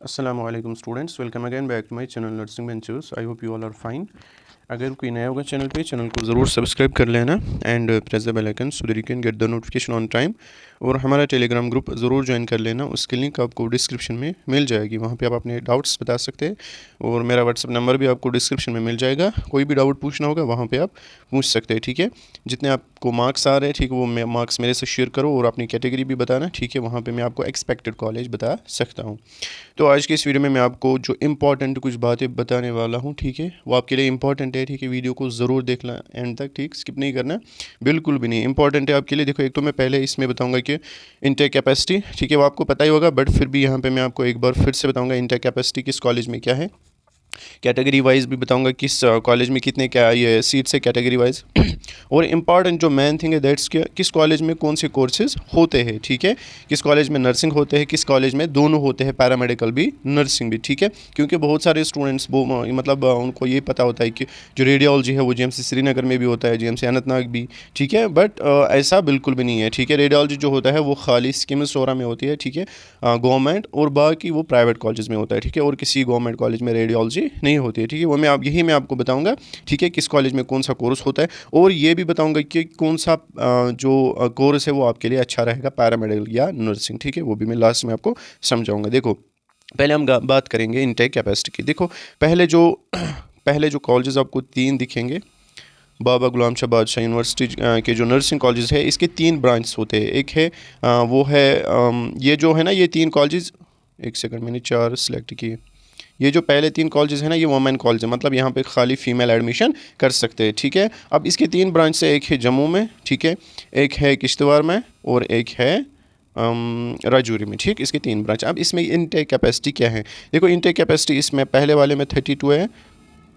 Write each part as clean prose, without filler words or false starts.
Assalamu alaikum students, welcome again back to my channel Nursing Ventures. I hope you all are fine. अगर कोई नया होगा channel को ज़रूर सब्सक्राइब कर लेना and press the bell icon so that you can get the notification on time. और हमारा टेलीग्राम ग्रुप ज़रूर ज्वाइन कर लेना, उसकी लिंक आपको डिस्क्रिप्शन में मिल जाएगी। वहाँ पे आप अपने डाउट्स बता सकते हैं और मेरा व्हाट्सअप नंबर भी आपको डिस्क्रिप्शन में मिल जाएगा। कोई भी डाउट पूछना होगा वहाँ पे आप पूछ सकते हैं, ठीक है। जितने आपको मार्क्स आ रहे हैं, ठीक है, वो मार्क्स मेरे से शेयर करो और अपनी कैटेगरी भी बताना, ठीक है। वहाँ पर मैं आपको एक्सपेक्टेड कॉलेज बता सकता हूँ। तो आज की इस वीडियो में मैं आपको जो इम्पॉर्टेंट कुछ बातें बताने वाला हूँ, ठीक है, वो आपके लिए इम्पॉर्टेंट है, ठीक है। वीडियो को ज़रूर देखना एंड तक, ठीक, स्किप नहीं करना, बिल्कुल भी नहीं, इंपॉर्टेंट है आपके लिए। देखो, एक तो मैं पहले इसमें बताऊंगा कि इनटेक कैपेसिटी, ठीक है, वो आपको पता ही होगा, बट फिर भी यहाँ पे मैं आपको एक बार फिर से बताऊंगा इनटेक कैपेसिटी किस कॉलेज में क्या है। कैटेगरी वाइज भी बताऊंगा किस कॉलेज में कितने क्या ये सीट्स है कैटेगरी वाइज। और इम्पॉर्टेंट जो मेन थिंग है दैट्स किस कॉलेज में कौन से कोर्सेज होते हैं, ठीक है। किस कॉलेज में नर्सिंग होते हैं, किस कॉलेज में दोनों होते हैं, पैरामेडिकल भी नर्सिंग भी, ठीक है। क्योंकि बहुत सारे स्टूडेंट्स वो मतलब उनको ये पता होता है कि जो रेडियोलॉजी है वो जीएमसी श्रीनगर में भी होता है, जीएमसी अनंतनाग भी, ठीक है, बट ऐसा बिल्कुल भी नहीं है, ठीक है। रेडियोलॉजी जो होता है वो खाली स्किमसोरा में होती है, ठीक है, गवर्नमेंट, और बाकी वो प्राइवेट कॉलेज में होता है, ठीक है। और किसी गवर्नमेंट कॉलेज में रेडियोलॉजी नहीं होती है, ठीक है। वो मैं आपको बताऊंगा, ठीक है, किस कॉलेज में कौन सा कोर्स होता है। और ये भी बताऊंगा कि कौन सा जो कोर्स है वो आपके लिए अच्छा रहेगा, पैरामेडिकल या नर्सिंग, ठीक है। वो भी मैं लास्ट में आपको समझाऊंगा। देखो, पहले हम बात करेंगे इनटेक कैपेसिटी की। देखो, पहले जो कॉलेजेस आपको 3 दिखेंगे, बाबा गुलाम शाह बादशाह यूनिवर्सिटी के जो नर्सिंग कॉलेजेस है, इसके 3 ब्रांच होते हैं। एक है वो है ये जो है ना, ये 3 कॉलेजेस, एक सेकंड, मैंने 4 सिलेक्ट किए। ये जो पहले 3 कॉलेजेस हैं ना, ये वुमेन कॉलेज है, मतलब यहाँ पे खाली फीमेल एडमिशन कर सकते हैं, ठीक है। अब इसके 3 ब्रांच से, एक है जम्मू में, ठीक है, एक है किश्तवाड़ में और एक है राजौरी में, ठीक। इसके 3 ब्रांच। अब इसमें इनटेक कैपेसिटी क्या है, देखो, इनटेक कैपेसिटी इसमें पहले वाले में 32 है,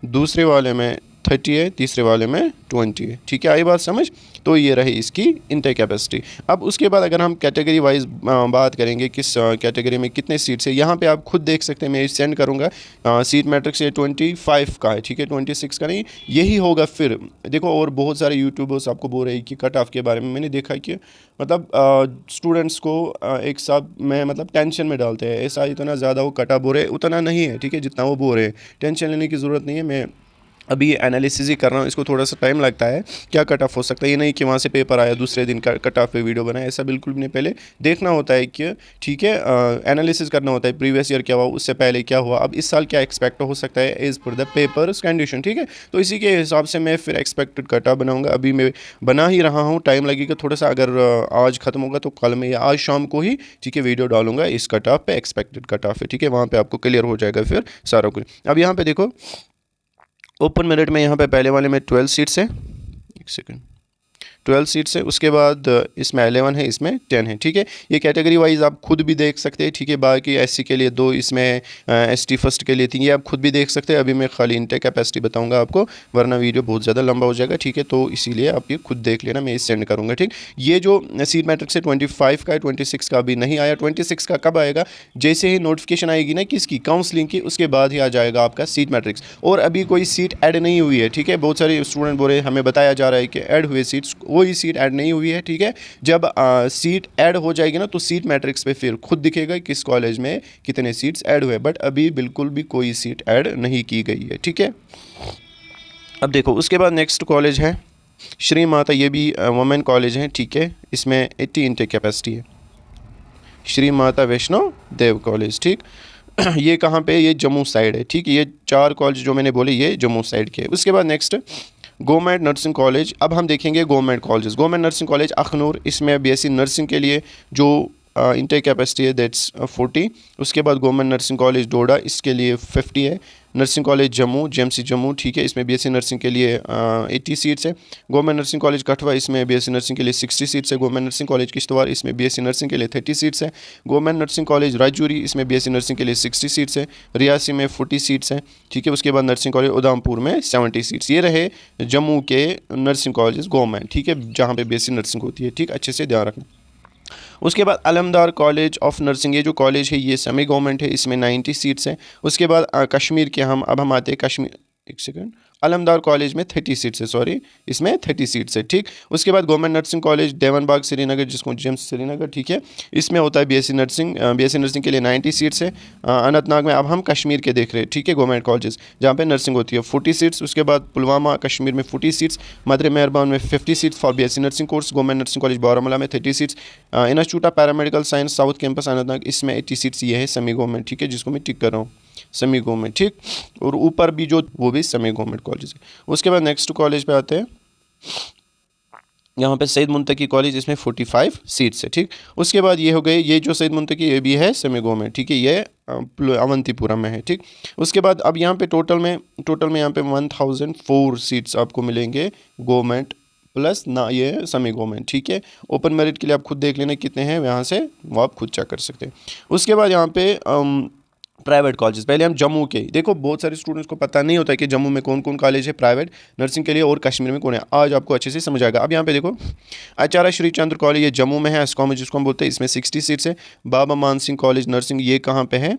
दूसरे वाले में 30 है, तीसरे वाले में 20 है, ठीक है। आई बात समझ। तो ये रही इसकी इनटेक कैपेसिटी। अब उसके बाद अगर हम कैटेगरी वाइज बात करेंगे किस कैटेगरी में कितने सीट्स है, यहाँ पे आप खुद देख सकते हैं, मैं सेंड करूँगा। सीट मैट्रिक्स ये 25 का है, ठीक है, 26 का नहीं, यही होगा फिर। देखो, और बहुत सारे यूट्यूबर्स आपको बोल रहे हैं कि कट ऑफ के बारे में। मैंने देखा कि मतलब स्टूडेंट्स को एक साथ में मतलब टेंशन में डालते हैं, ऐसा इतना ज़्यादा वो कट ऑफ बोल रहे, उतना नहीं है, ठीक है, जितना वो बोल रहे हैं। टेंशन लेने की ज़रूरत नहीं है। मैं अभी एनालिसिस ही कर रहा हूँ, इसको थोड़ा सा टाइम लगता है। क्या कट ऑफ हो सकता है, ये नहीं कि वहाँ से पेपर आया दूसरे दिन का कट ऑफ पे वीडियो बनाया, ऐसा बिल्कुल भी नहीं। पहले देखना होता है कि, ठीक है, एनालिसिस करना होता है, प्रीवियस ईयर क्या हुआ, उससे पहले क्या हुआ, अब इस साल क्या एक्सपेक्ट हो सकता है as per the papers condition, ठीक है। तो इसी के हिसाब से मैं फिर एक्सपेक्टेड कट ऑफ बनाऊँगा। अभी मैं बना ही रहा हूँ, टाइम लगेगा थोड़ा सा। अगर आज ख़त्म होगा तो कल में या आज शाम को ही, ठीक है, वीडियो डालूंगा इस कट ऑफ पे, एक्सपेक्टेड कट ऑफ है, ठीक है। वहाँ पर आपको क्लियर हो जाएगा फिर सारा कुछ। अब यहाँ पे देखो, ओपन मेरिट में यहाँ पे पहले वाले में 12 सीट्स है, एक सेकंड, 12 सीट्स है। उसके बाद इसमें 11 है, इसमें 10 है, ठीक है। ये कैटेगरी वाइज आप खुद भी देख सकते हैं, ठीक है। बाकी एससी के लिए 2, इसमें एसटी फर्स्ट के लिए 3, ये आप खुद भी देख सकते हैं। अभी मैं खाली इनटेक कैपेसिटी बताऊंगा आपको, वरना वीडियो बहुत ज़्यादा लंबा हो जाएगा, ठीक है। तो इसीलिए आप ये खुद देख लेना, मैं इस सेंड करूँगा, ठीक। ये जो सीट मैट्रिक्स है 25 का है, 26 का अभी नहीं आया। 26 का कब आएगा, जैसे ही नोटिफिकेशन आएगी ना किसकी, काउंसलिंग की, उसके बाद ही आ जाएगा आपका सीट मैट्रिक्स। और अभी कोई सीट ऐड नहीं हुई है, ठीक है। बहुत सारे स्टूडेंट बोल रहे हैं, हमें बताया जा रहा है कि ऐड हुए सीट्स, वही सीट ऐड नहीं हुई है, ठीक है। जब सीट ऐड हो जाएगी ना, तो सीट मैट्रिक्स पे फिर खुद दिखेगा किस कॉलेज में कितने सीट्स ऐड हुए, बट अभी बिल्कुल भी कोई सीट ऐड नहीं की गई है, ठीक है। अब देखो, उसके बाद नेक्स्ट कॉलेज है श्री माता, ये भी वुमेन कॉलेज है, ठीक है। इसमें 80 इनटेक कैपेसिटी है, श्री माता वैष्णो देव कॉलेज, ठीक। ये कहाँ पे, ये जम्मू साइड है, ठीक है। ये 4 कॉलेज जो मैंने बोले ये जम्मू साइड के। उसके बाद नेक्स्ट गवर्नमेंट नर्सिंग कॉलेज। अब हम देखेंगे government colleges. Government nursing college Akhnoor, इसमें बीएससी नर्सिंग के लिए जो इनटेक कैपेसिटी है दैट्स 40। उसके बाद गवर्नमेंट नर्सिंग कॉलेज डोडा, इसके लिए 50 है। Nursing college Jammu, JMC Jammu, ठीक है, इसमें बीएससी नर्सिंग के लिए 80 सीट्स है। गवर्नमेंट नर्सिंग कॉलेज कठवा, इसमें बीएससी नर्सिंग के लिए 60 सीट्स है। गवर्नमेंट नर्सिंग कॉलेज किश्तवाड़, इसमें बीएससी नर्सिंग के लिए 30 सीट्स है। गवर्नमेंट नर्सिंग कॉलेज राजौरी, इसमें बीएससी नर्सिंग के लिए 60 सीट्स है। रियासी में 40 सीट्स हैं, ठीक है। उसके बाद नर्सिंग कॉलेज उधमपुर में 70 सीट्स। ये रहे जम्मू के नर्सिंग कॉलेज गवर्नमेंट, ठीक है, जहाँ पे बीएससी नर्सिंग होती है, ठीक, अच्छे से ध्यान रखना। उसके बाद अलमदार कॉलेज ऑफ नर्सिंग, ये जो कॉलेज है ये सेमी गवर्नमेंट है, इसमें 90 सीट्स हैं। उसके बाद कश्मीर के अब हम आते हैं कश्मीर, एक सेकंड, अलमदार कॉलेज में 30 सीट्स है, सॉरी इसमें 30 सीट्स है, ठीक। उसके बाद गवर्नमेंट नर्सिंग कॉलेज देवन बाग श्रीनगर, जिसको जेम्स श्रीनगर, ठीक है, इसमें होता है बीएससी नर्सिंग के लिए 90 सीट्स है। अनंतनाग में, अब हम कश्मीर के देख रहे हैं, ठीक है, गवर्नमेंट कॉलेज जहाँ पे नर्सिंग होती है 40 सीट्स। उसके बाद पुलवामा कश्मीर में 40 सीट्स, मदर मेहरबान में 50 seats for BSc nursing course, government nursing college Baramulla में 30 seats, institute of paramedical science south campus Anantnag, इसमें 80 सीट्स, ये है सेमी गवर्नमेंट, ठीक है, जिसको मैं टिक कर रहा हूँ सेमी गवर्नमेंट, ठीक। और ऊपर भी जो वो भी सेमी गवर्नमेंट कॉलेज है। उसके बाद नेक्स्ट कॉलेज पे आते हैं, यहाँ पे सईद मुंतकी कॉलेज, इसमें 45 सीट्स है, ठीक। उसके बाद ये हो गए, ये जो सईद मुंतकी ये भी है सेमी गवर्नमेंट, ठीक है, ये अवंतीपुरा में है, ठीक। उसके बाद अब यहाँ पे टोटल में यहाँ पे 1004 सीट्स आपको मिलेंगे गवर्नमेंट प्लस ना ये सेमी गवर्नमेंट, ठीक है। ओपन मेरिट के लिए आप खुद देख लेना कितने हैं, यहाँ से वो आप खुद चेक कर सकते हैं। उसके बाद यहाँ पे प्राइवेट कॉलेजेस, पहले हम जम्मू के, देखो बहुत सारे स्टूडेंट्स को पता नहीं होता है कि जम्मू में कौन कौन कॉलेज है प्राइवेट नर्सिंग के लिए और कश्मीर में कौन है, आज आपको अच्छे से समझ आएगा। अब यहाँ पे देखो आचार्य श्री चंद्र कॉलेज, ये जम्मू में है, एस्कॉम जिसको हम बोलते हैं, इसमें 60 सीट्स है। बाबा मान सिंह कॉलेज नर्सिंग, ये कहाँ पे है,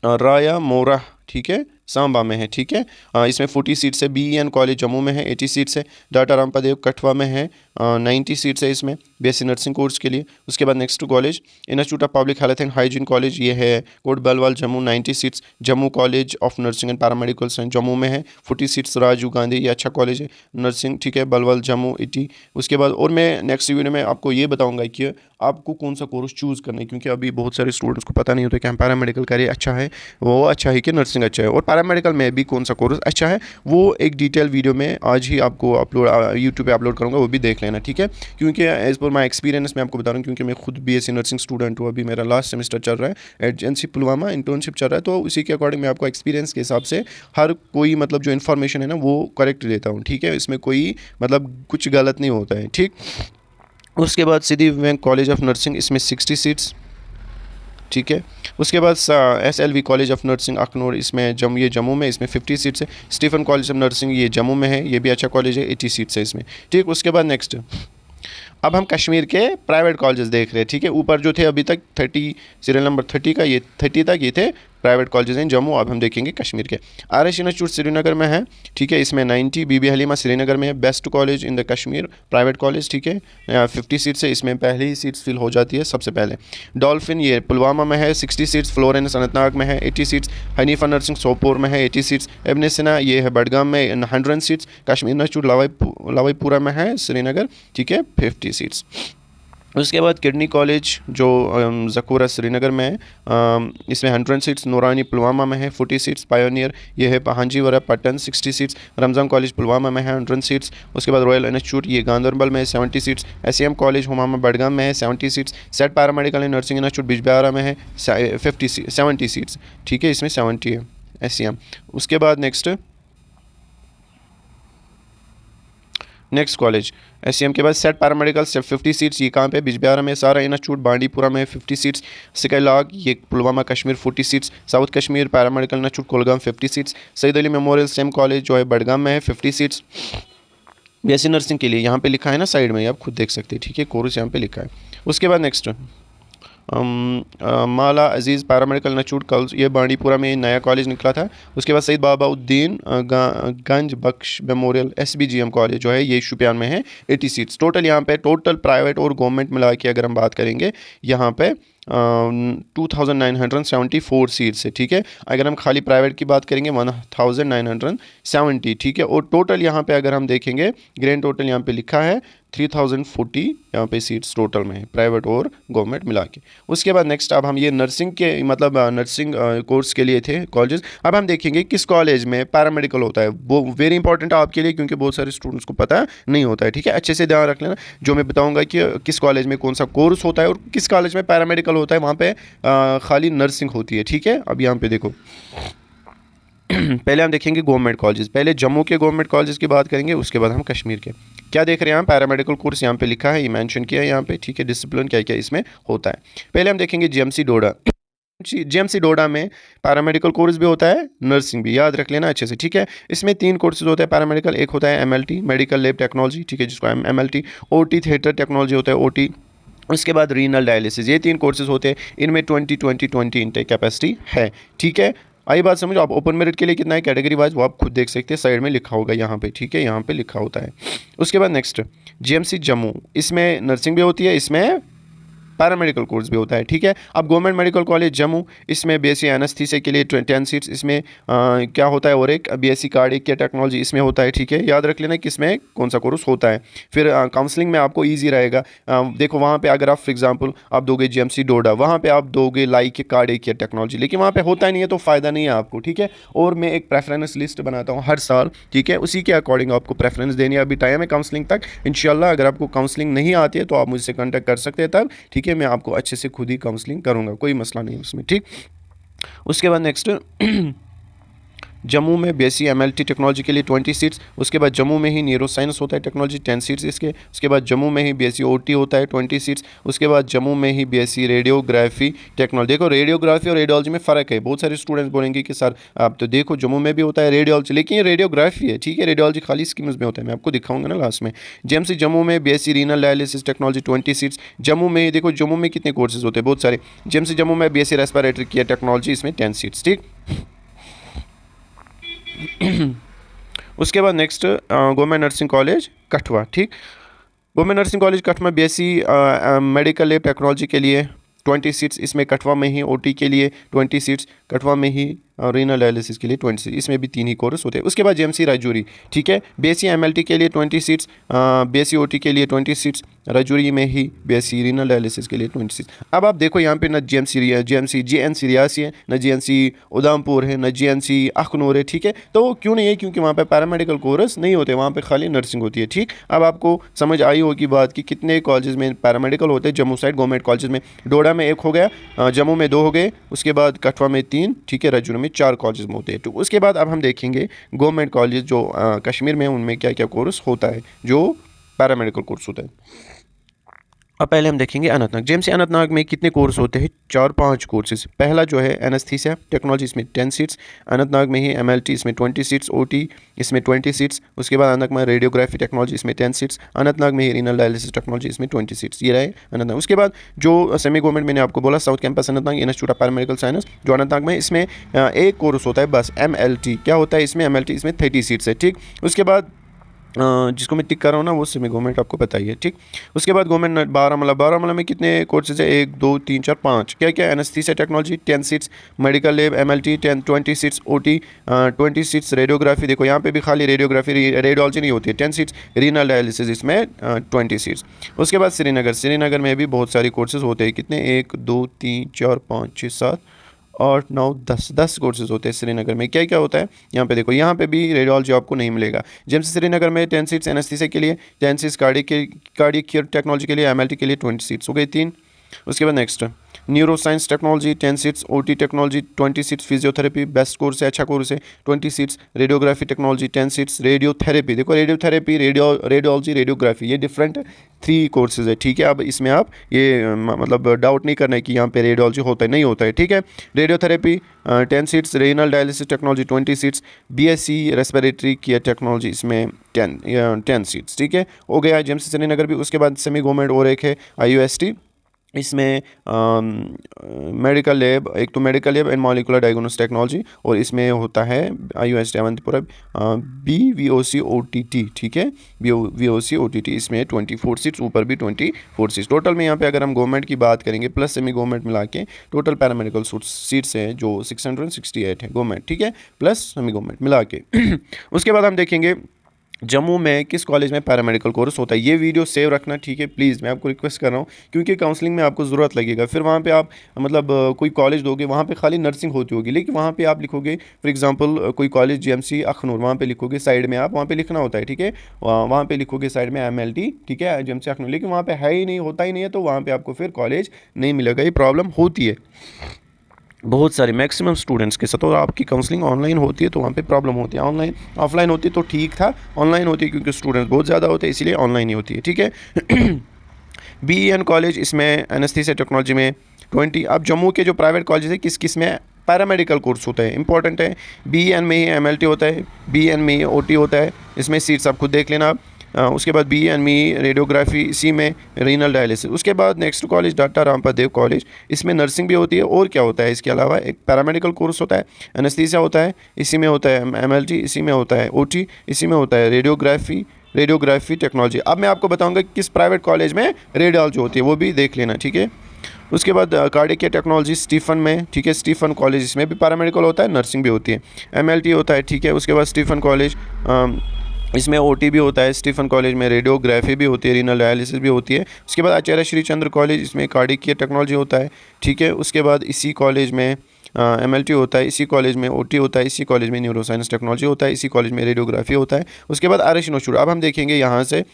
राया मोरा, ठीक है, सांबा में है, ठीक है, इसमें 40 सीट्स है। बीएन कॉलेज जम्मू में है, 80 सीट्स है। डाटा रामपादेव कठवा में है, 90 सीट्स है इसमें बीएससी नर्सिंग कोर्स के लिए। उसके बाद next college institute of public health and hygiene college, ये है Kot Balwal Jammu, 90 seats. Jammu college of nursing and paramedical science Jammu में है, 40 सीट्स। राजीव गांधी, ये अच्छा कॉलेज है नर्सिंग, ठीक है, बलवाल जम्मू 80। उसके बाद और मैं नेक्स्ट वीडियो में आपको ये बताऊँगा कि आपको कौन सा कोर्स चूज़ करना है, क्योंकि अभी बहुत सारे स्टूडेंट्स को पता नहीं होता कि हम पैरामेडिकल करें अच्छा है, वो अच्छा है कि नर्सिंग अच्छा है, और पैरामेडिकल में भी कौन सा कोर्स अच्छा है, वो एक डिटेल वीडियो में आज ही आपको अपलोड यूट्यूब पे अपलोड करूँगा, वो भी देख लेना, ठीक है। क्योंकि एज पर माई एक्सपीरियंस मैं आपको बता रहा हूँ, क्योंकि मैं खुद बीएससी नर्सिंग स्टूडेंट हूँ, अभी मेरा लास्ट सेमेस्टर चल रहा है, एजेंसी पुलवामा इंटर्नशिप चल रहा है, तो उसी के अकॉर्डिंग मैं आपको एक्सपीरियंस के हिसाब से हर कोई मतलब जो इन्फॉर्मेशन है ना वो करेक्ट देता हूँ, ठीक है, इसमें कोई मतलब कुछ गलत नहीं होता है, ठीक। उसके बाद सिद्धि विवेक कॉलेज ऑफ नर्सिंग, इसमें 60 सीट्स, ठीक है। उसके बाद SLV college of nursing Akhnoor, इसमें ये जम्मू में, इसमें 50 सीट्स है। स्टीफन कॉलेज ऑफ नर्सिंग, ये जम्मू में है, ये भी अच्छा कॉलेज है, 80 सीट्स है इसमें, ठीक। उसके बाद नेक्स्ट अब हम कश्मीर के प्राइवेट कॉलेजेस देख रहे हैं, ठीक है। ऊपर जो थे अभी तक 30 सीरियल नंबर 30 का, ये 30 तक ये थे प्राइवेट कॉलेजेस हैं जम्मू। अब हम देखेंगे कश्मीर के। RS इंस्टीट्यूट श्रीनगर में है, ठीक है, इसमें 90। बीबी हलीमा श्रीनगर में है, best college in the Kashmir private college, ठीक है, 50 सीट्स है, इसमें पहले ही सीट्स फिल हो जाती है सबसे पहले। डॉल्फिन ये पुलवामा में है, 60 सीट्स। फ्लोरेंस अनंतनाग में है, 80 सीट्स। हनीफा नर्सिंग सोपोर में है, 80 सीट्स। इब्न सिना ये है बडगाम में, 100 सीट्स। कश्मीर इंस्टीट्यूट लवाईपुरा में है श्रीनगर, ठीक है, 50 सीट्स। उसके बाद किडनी कॉलेज जो ज़कूरा श्रीनगर में है, इसमें 100 सीट्स। नूरानी पुलवामा में है, 40 सीट्स। पायोनियर ये है हांजीवरा पटन, 60 सीट्स। रमज़ान कॉलेज पुलवामा में है, 100 सीट्स। उसके बाद रॉयल इंस्टीट्यूट ये गांधरबल में है, 70 seats. SAM college Humhama Budgam में है, 70 seats. Set paramedical and nursing institute Bijbehara में है, 70 सीट्स, ठीक है, इसमें 70 है SAM। उसके बाद नेक्स्ट कॉलेज SAM के बाद सेट पैरामेडिकल 50 सीट्स, ये कहाँ पे, बिजबिहारा में। सारा इंस्टीट्यूट बांडीपुरा में 50 सीट्स। स्काईलार्क ये Pulwama Kashmir 40 seats. South Kashmir paramedical institute Kulgam 50 seats. Syed Ali memorial SAM college जो है बडगाम में है, 50 सीट्स। बीएससी नर्सिंग के लिए यहाँ पे लिखा है ना साइड में, आप खुद देख सकते हैं, ठीक है, कोर्स यहाँ पे लिखा है। उसके बाद नेक्स्ट माला अजीज़ पैरामेडिकल इंस्टीट्यूट कल, ये बांडीपुरा में नया कॉलेज निकला था। उसके बाद सईद बाबाउद्दीन गंज बख्श मेमोरियल SBGM कॉलेज जो है ये शुपियान में है, 80 सीट्स। टोटल यहाँ पे टोटल प्राइवेट और गवर्नमेंट मिला के अगर हम बात करेंगे यहाँ पे 2974 सीट्स है, ठीक है। अगर हम खाली प्राइवेट की बात करेंगे 1970, ठीक है। और टोटल यहाँ पे अगर हम देखेंगे ग्रैंड टोटल यहाँ पे लिखा है 3040 यहाँ पे सीट्स टोटल में है, प्राइवेट और गवर्नमेंट मिला के। उसके बाद नेक्स्ट अब हम ये नर्सिंग के मतलब नर्सिंग कोर्स के लिए थे कॉलेजेस। अब हम देखेंगे किस कॉलेज में पैरामेडिकल होता है, वो वेरी इंपॉर्टेंट है आपके लिए, क्योंकि बहुत सारे स्टूडेंट्स को पता नहीं होता है, ठीक है। अच्छे से ध्यान रख लेना, जो मैं बताऊँगा कि किस कॉलेज में कौन सा कोर्स होता है और किस कॉलेज में पैरामेडिकल होता है, वहाँ पे खाली नर्सिंग होती है, ठीक है। अब यहाँ पे देखो पहले हम देखेंगे गवर्नमेंट कॉलेजेस। पहले जम्मू के गवर्नमेंट कॉलेजेस की बात करेंगे, उसके बाद हम कश्मीर के। क्या देख रहे हैं हम, पैरामेडिकल कोर्स यहाँ पे लिखा है, ये मेंशन किया है यहाँ पे, ठीक है। डिसिप्लिन क्या क्या इसमें होता है, पहले हम देखेंगे GMC डोडा। GMC डोडा में पैरामेडिकल कोर्स भी होता है, नर्सिंग भी, याद रख लेना अच्छे से, ठीक है। इसमें 3 कोर्सेज होते हैं पैरामेडिकल, एक होता है MLT मेडिकल लैब टेक्नोलॉजी, ठीक है, जिसको MLT। OT थिएटर टेक्नोलॉजी होता है OT। उसके बाद रीनल डायलिसिस, ये 3 कोर्सेज होते हैं, इनमें 20 इनटेक कैपेसिटी है, ठीक है। आई बात समझ। आप ओपन मेरिट के लिए कितना है कैटेगरी वाइज वो आप खुद देख सकते हैं, साइड में लिखा होगा यहाँ पे, ठीक है, यहाँ पे लिखा होता है। उसके बाद नेक्स्ट जीएमसी जम्मू, इसमें नर्सिंग भी होती है, इसमें पैरामेडिकल कोर्स भी होता है, ठीक है। अब गवर्नमेंट मेडिकल कॉलेज जम्मू, इसमें बीएससी एनेस्थीसिया के लिए 10 सीट्स, इसमें क्या होता है, और एक बीएससी कार्डियक केयर टेक्नोलॉजी इसमें होता है, ठीक है। याद रख लेना कि इसमें कौन सा कोर्स होता है। फिर काउंसलिंग में आपको ईजी रहेगा। देखो वहाँ पे अगर आप फॉर एग्जांपल आप दोगे जीएमसी डोडा, वहाँ पे आप दोगे लाइक कार्डियक केयर टेक्नोलॉजी, लेकिन वहाँ पे होता ही नहीं है तो फ़ायदा नहीं है आपको, ठीक है। और मैं एक प्रेफरेंस लिस्ट बनाता हूँ हर साल, ठीक है, उसी के अकॉर्डिंग आपको प्रेफरेंस देनी है। अभी टाइम है काउंसलिंग तक, इंशाल्लाह अगर आपको काउंसलिंग नहीं आती है तो आप मुझसे कॉन्टैक्ट कर सकते हैं तब, ठीक है। मैं आपको अच्छे से खुद ही काउंसलिंग करूंगा, कोई मसला नहीं उसमें, ठीक। उसके बाद नेक्स्ट जम्मू में बीएससी एमएलटी टेक्नोलॉजी के लिए 20 सीट्स। उसके बाद जम्मू में ही न्यूरो साइंस होता है टेक्नोलॉजी 10 सीट्स इसके। उसके बाद जम्मू में ही बीएससी ओटी होता है 20 सीट्स। उसके बाद जम्मू में ही बीएससी रेडियोग्राफी टेक्नोलॉजी। देखो रेडियोग्राफी और रेडियोलॉजी में फ़र्क है। बहुत सारे स्टूडेंट्स बोलेंगे कि सर आप तो देखो जम्मू में भी होता है रेडियोलॉजी, लेकिन ये रेडियोग्राफी है, ठीक है। रेडियोलॉजी खाली स्कीम्स में होता है, मैं आपको दिखाऊंगा ना लास्ट में। जेएमसी जम्मू में BSc renal dialysis technology 20 seats. Jammu में देखो जम्मू में कितने कोर्सेज होते हैं, बहुत सारे। जेएमसी जम्मू में बीएससी रेस्पिरेटरी केयर टेक्नोलॉजी, इसमें 10 सीट्स, ठीक। उसके बाद next government nursing college Kathua, ठीक। Government nursing college Kathua BSc medical lab technology के लिए 20 सीट्स, इसमें कठुआ में ही ओटी के लिए 20 सीट्स, कठुआ में ही रीनल डायलिसिस के लिए 20 सीट्स, इसमें भी 3 ही कोर्स होते हैं। उसके बाद जेएमसी राजौरी, ठीक है, बीएससी एमएलटी के लिए 20 सीट्स, बीएससी ओटी के लिए 20 सीट्स, राजौरी में ही बीएससी रीनल डायलिसिस के लिए 20 सीट्स। अब आप देखो यहाँ पे न जीएनसी रियासी है, न जीएनसी उधमपुर है, न जीएनसी अखनूर है, ठीक है। तो क्यों नहीं है, क्योंकि वहाँ पे पैरामेडिकल कोर्स नहीं होते, वहाँ पे खाली नर्सिंग होती है, ठीक। अब आपको समझ आई होगी बात कि कितने कॉलेजेस में पैरामेडिकल होते हैं। जम्मू साइड गवर्नमेंट कॉलेजेस में डोडा में 1 हो गया, जम्मू में 2 हो गए, उसके बाद कठुआ में 3, ठीक है, राजौरी में 4 कॉलेज में होते हैं। तो उसके बाद अब हम देखेंगे गवर्नमेंट कॉलेज जो कश्मीर में उनमें क्या क्या कोर्स होता है जो पैरामेडिकल कोर्स होता है। अब पहले हम देखेंगे अनंतनाग। जेएमसी अनंतनाग में कितने कोर्स होते हैं, 4-5 कोर्सेज। पहला जो है एनेस्थीसिया टेक्नोलॉजी, इसमें 10 सीट्स। अनंतनाग में ही एमएलटी, इसमें 20 सीट्स। ओटी इसमें 20 सीट्स। उसके बाद अनंतनाग में रेडियोग्राफी टेक्नोलॉजी, इसमें 10 सीट्स। अनंतनाग में ही रीनल डायलिसिस टेक्नोलॉजी, इसमें 20 सीट्स। ये रहे अनंतनाग। उसके बाद जो सेमी गवर्नमेंट मैंने आपको बोला south campus Anantnag institute of paramedical science जो अनंतनाग में, इसमें एक कोर्स होता है बस, एमएलटी। क्या होता है इसमें, एमएलटी, इसमें 30 सीट्स है, ठीक। उसके बाद जिसको मैं टिक कर रहा हूँ ना वो सेमी गवर्नमेंट आपको बताइए, ठीक। उसके बाद गवर्नमेंट बारामूला में कितने कोर्सेज है, 1 2 3 4 5। क्या क्या, anaesthesia technology 10 seats, medical lab MLT 20 seats, OT 20 seats, radiography देखो यहाँ पे भी खाली रेडियोग्राफी रेडियोलॉजी नहीं होती है, 10 सीट्स, रीनल डायलिसिस इसमें 20 सीट्स। उसके बाद श्रीनगर में भी बहुत सारे कोर्सेज होते हैं, कितने, 1 2 3 4 5 6 7 8 9 10 कोर्सेज होते हैं श्रीनगर में। क्या क्या होता है यहाँ पे देखो, यहाँ पे भी रेडियोलॉजी आपको नहीं मिलेगा। जेएमसी श्रीनगर में 10 सीट्स एनेस्थीसिया के लिए, 10 सीट्स कार्डियक केयर टेक्नोलॉजी के लिए, एमएलटी के लिए 20 सीट्स हो गई 3। उसके बाद next neuro science technology 10 seats, OT technology 20 seats, physiotherapy best course है, अच्छा कोर्स है, 20 seats, radiography technology 10 seats, radiotherapy देखो रेडियोथेरेपी रेडियोलॉजी रेडियोग्राफी ये डिफरेंट 3 कोर्सेज है, ठीक है। अब इसमें आप ये मतलब डाउट नहीं करना है कि यहाँ पे रेडियोलॉजी होता है, नहीं होता है, ठीक है। Radiotherapy 10 seats, renal dialysis technology 20 seats, BSc respiratory care technology इसमें 10 सीट्स, ठीक है, हो गया जेएमसी श्रीनगर भी। उसके बाद सेमी गवर्नमेंट और एक है आईयूएसटी, इसमें मेडिकल लैब, एक तो medical lab and molecular diagnostics technology, और इसमें होता है आईयूएसटी अवंतीपुरा BVOC OTT, ठीक है, VOC OTT, इसमें 24 सीट्स, ऊपर भी 24 सीट्स। टोटल में यहाँ पे अगर हम गवर्नमेंट की बात करेंगे प्लस सेमी गवर्नमेंट मिला के टोटल पैरामेडिकल सीट्स हैं जो 668 है गवर्नमेंट, ठीक है, प्लस सेमी गवर्नमेंट मिला के। उसके बाद हम देखेंगे जम्मू में किस कॉलेज में पैरामेडिकल कोर्स होता है। ये वीडियो सेव रखना, ठीक है, प्लीज़, मैं आपको रिक्वेस्ट कर रहा हूँ, क्योंकि काउंसलिंग में आपको ज़रूरत लगेगा। फिर वहाँ पे आप मतलब कोई कॉलेज दोगे, वहाँ पे खाली नर्सिंग होती होगी, लेकिन वहाँ पे आप लिखोगे फॉर एग्जांपल कोई कॉलेज जेएमसी अखनूर, वहाँ पे लिखोगे साइड में, आप वहाँ पे लिखना होता है, ठीक है, वहाँ पे लिखोगे साइड में एमएलटी, ठीक है, जेएमसी अखनूर, लेकिन वहाँ पे है ही नहीं, होता ही नहीं है, तो वहाँ पर आपको फिर कॉलेज नहीं मिलेगा। ये प्रॉब्लम होती है बहुत सारे मैक्सिमम स्टूडेंट्स के साथ। और आपकी काउंसलिंग ऑनलाइन होती है तो वहाँ पे प्रॉब्लम होती है। ऑनलाइन ऑफलाइन होती तो ठीक था, ऑनलाइन होती है क्योंकि स्टूडेंट्स बहुत ज़्यादा होते हैं, इसीलिए ऑनलाइन ही होती है, ठीक है। BEN कॉलेज, इसमें एनेस्थीसिया टेक्नोलॉजी में 20। अब जम्मू के जो प्राइवेट कॉलेज है किस किस में पैरामेडिकल कोर्स होता है, इंपॉर्टेंट है। BEN में ही MLT होता है, BEN में ही OT होता है, इसमें सीट्स आप खुद देख लेना। उसके बाद BME रेडियोग्राफी, इसी में रीनल डायलिसिस। उसके बाद नेक्स्ट कॉलेज डाक्टर रामपत देव कॉलेज, इसमें नर्सिंग भी होती है और क्या होता है इसके अलावा एक पैरामेडिकल कोर्स होता है, एनेस्थीसिया होता है, इसी में होता है MLT, इसी में होता है OT, इसी में होता है रेडियोग्राफी टेक्नोलॉजी। अब मैं आपको बताऊंगा किस प्राइवेट कॉलेज में रेडियोलॉजी होती है, वो भी देख लेना, ठीक है। उसके बाद कार्डियक टेक्नोलॉजी स्टीफन में, ठीक है, स्टीफन कॉलेज, इसमें भी पैरामेडिकल होता है, नर्सिंग भी होती है, MLT होता है, ठीक है। उसके बाद स्टीफन कॉलेज, इसमें OT भी होता है, स्टीफन कॉलेज में रेडियोग्राफी भी होती है, रीनल डायलिसिस भी होती है। उसके बाद आचार्य श्री चंद्र कॉलेज, इसमें कार्डियक टेक्नोलॉजी होता है, ठीक है। उसके बाद इसी कॉलेज में MLT होता है, इसी कॉलेज में OT होता है, इसी कॉलेज में न्यूरोसाइंस टेक्नोलॉजी होता है, इसी कॉलेज में रेडियोग्राफी होता है। उसके बाद RS इंस्टीट्यूट। अब हम देखेंगे यहाँ से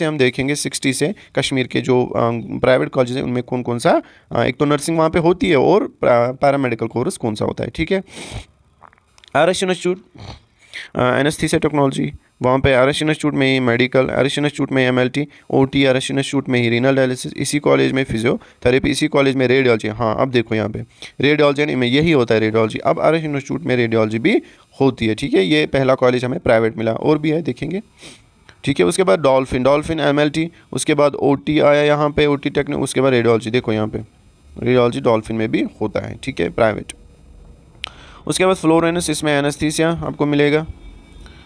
हम देखेंगे 60 से कश्मीर के जो प्राइवेट कॉलेज हैं उनमें कौन कौन सा, एक तो नर्सिंग वहाँ पे होती है और पैरामेडिकल कोर्स कौन सा होता है, ठीक है। RS इंस्टीट्यूट एनेस्थीसिया टेक्नोलॉजी, वहाँ पे RS इंस्टीट्यूट में ही मेडिकल, RS इंस्टीट्यूट में MLT, OT, RS इंस्टीट्यूट में ही रीनल डायलिसिस, इसी कॉलेज में फिजियोथेरेपी, इसी कॉलेज में रेडियोलॉजी। हाँ, अब देखो यहाँ पे रेडियोलॉजी में यही होता है रेडियोलॉजी। अब RS इंस्टीट्यूट में रेडियोलॉजी भी होती है, ठीक है। ये पहला कॉलेज हमें प्राइवेट मिला, और भी है देखेंगे, ठीक है। उसके बाद डॉल्फिन MLT, उसके बाद OT आया यहाँ पे, OT टेक्निक, उसके बाद रेडियोलॉजी। देखो यहाँ पे रेडियोलॉजी डॉल्फिन में भी होता है, ठीक है, प्राइवेट। उसके बाद फ्लोरेंस, इसमें एनेस्थीसिया आपको मिलेगा।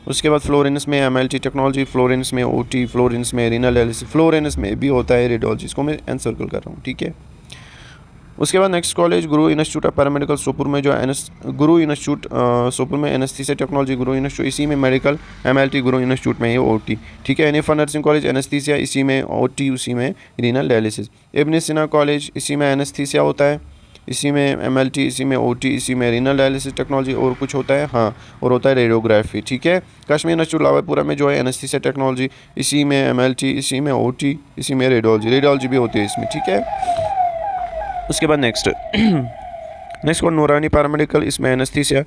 उसके बाद फ्लोरेंस में MLT टेक्नोलॉजी, फ्लोरेंस में OT, फ्लोरेंस में रीनल डायलिसिस, फ्लोरेंस में भी होता है रेडियोलॉजी। इसको मैं एनसर्कल कर रहा हूँ, ठीक है। उसके बाद next college Guru institute of paramedical Sopore में, जो गुरु इंस्टीट्यूट सोपुर में एनेस्थीसिया टेक्नोलॉजी गुरु इंस्टीट्यूट, इसी में मेडिकल, MLT गुरु इंस्टीट्यूट में ही OT, ठीक है। NFA नर्सिंग कॉलेज एनेस्थीसिया, इसी में OT, उसी में रीनल डायलिसिस। इब्न सीना कॉलेज, इसी में एनेस्थीसिया होता है, इसी में MLT, इसी में OT, इसी में रीनल डायलिसिस टेक्नोलॉजी, और कुछ होता है, हाँ, और होता है रेडियोग्राफी, ठीक है। कश्मीर इंस्टीट्यूट लावापुरा में जो है एनेस्थीसिया टेक्नोलॉजी, इसी में MLT, इसी में OT, इसी में रेडियोलॉजी भी होती है इसमें, ठीक है। उसके बाद नेक्स्ट को नूरानी पैरामेडिकल, इसमें एनेस्थीसिया,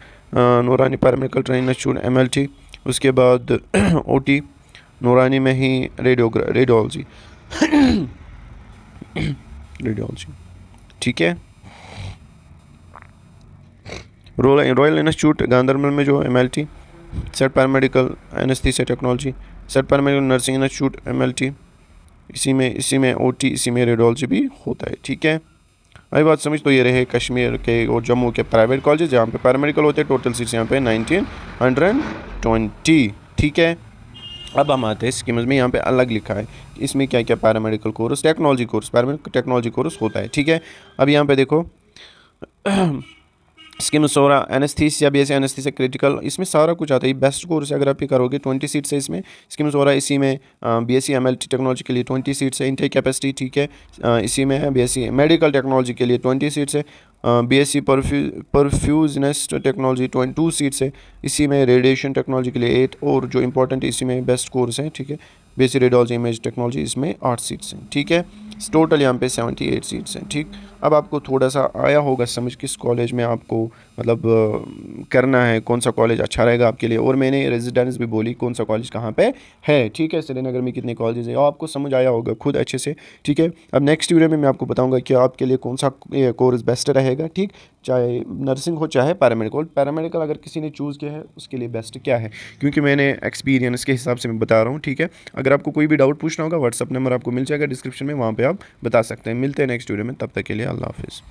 नूरानी पैरामेडिकल ट्रेनिंग इंस्टीट्यूट MLT। उसके बाद OT नूरानी में ही रेडियोलॉजी ठीक है। रॉयल इंस्टीट्यूट गांधरबल में जो MLT, set paramedical anaesthesia technology, set paramedical nursing institute MLT, इसी में OT, इसी में रेडियोलॉजी भी होता है, ठीक है। आई बात समझ। तो ये रहे कश्मीर के और जम्मू के प्राइवेट कॉलेज जहाँ पे पैरामेडिकल होते हैं। टोटल सीट्स यहाँ पे 1920, ठीक है। अब हम आते हैं स्कीम्स में, यहाँ पे अलग लिखा है इसमें क्या क्या paramedical course, technology course, paramedical technology course होता है, ठीक है। अब यहाँ पे देखो scheme 16 anaesthesia, BSc anaesthesia critical, इसमें सारा कुछ आता है। बेस्ट कोर्स अगर आप ये करोगे 20 सीट्स है इसमें। स्कीम 16 इसी में BSc MLT टेक्नोलॉजी के लिए 20 सीट्स है। इंटेक कैपेसिटी, ठीक है, इसी में है। BSc मेडिकल टेक्नोलॉजी के लिए 20 सीट्स है। BSc परफ्यूजनिस्ट टेक्नोलॉजी 22 सीट्स है। इसी में रेडिएशन टेक्नोलॉजी के लिए 8, और जो इंपॉर्टेंट इसी में बेस्ट कोर्स है, ठीक है, BSc रेडियोलॉजी इमेज टेक्नोलॉजी, इसमें 8 सीट्स हैं, ठीक है। टोटल यहाँ पे 78 सीट्स हैं, ठीक। अब आपको थोड़ा सा आया होगा समझ किस कॉलेज में आपको मतलब करना है, कौन सा कॉलेज अच्छा रहेगा आपके लिए, और मैंने रेजिडेंस भी बोली कौन सा कॉलेज कहाँ पे है, ठीक है। श्रीनगर में कितने कॉलेज हैं, आपको समझ आया होगा खुद अच्छे से, ठीक है। अब नेक्स्ट वीडियो में मैं आपको बताऊंगा कि आपके लिए कौन सा कोर्स बेस्ट रहेगा, ठीक, चाहे नर्सिंग हो चाहे पैरामेडिकल अगर किसी ने चूज़ किया है उसके लिए बेस्ट क्या है, क्योंकि मैंने एक्सपीरियंस के हिसाब से मैं बता रहा हूँ, ठीक है। अगर आपको कोई भी डाउट पूछना होगा व्हाट्सअप नंबर आपको मिल जाएगा डिस्क्रिप्शन में, वहाँ पे आप बता सकते हैं। मिलते हैं नेक्स्ट वीडियो में, तब तक के लिए अल्लाह हाफिज़।